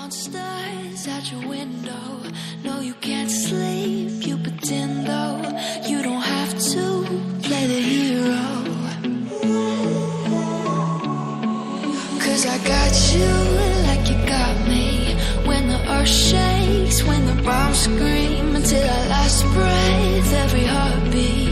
monsters at your window. No, you can't sleep, you pretend though. You don't have to play the hero. 'Cause I got you like you got me. When the earth shakes, when the bombs scream, until our last breath, every heartbeat.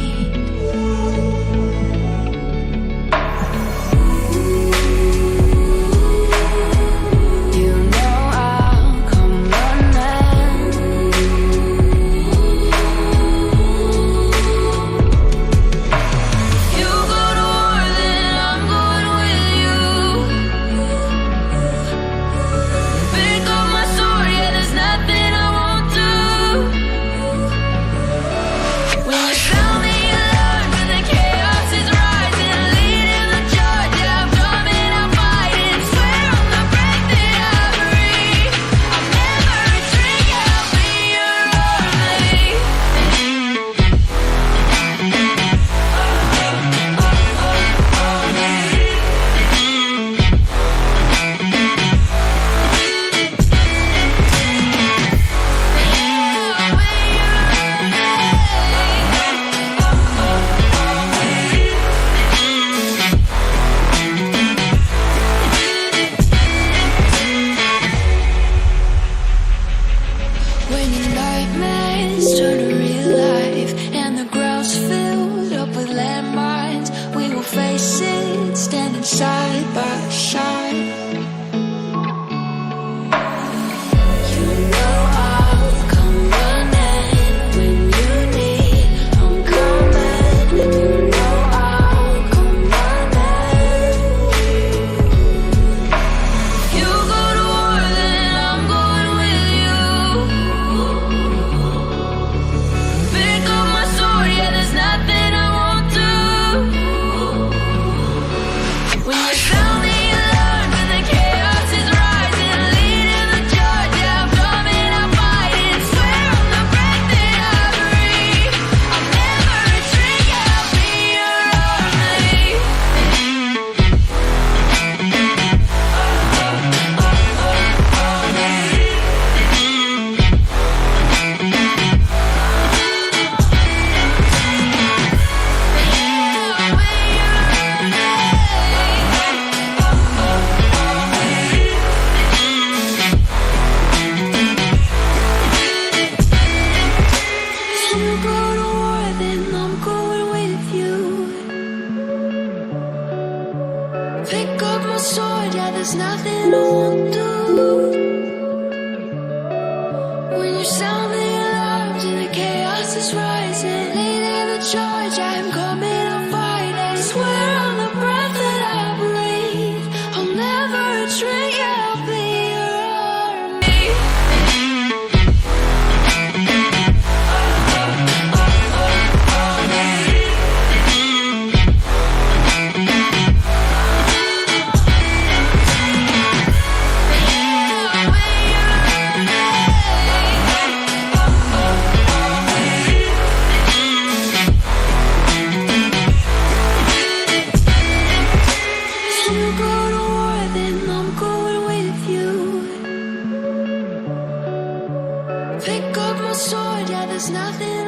Pick up my sword, yeah, there's nothing I won't do. When you sound the alarms and the chaos is rising, leading the charge, I am coming, I'm fighting. Swear on the breath that I breathe, I'll never retreat, yeah, I'll be your army. Pick up my sword, yeah, there's nothing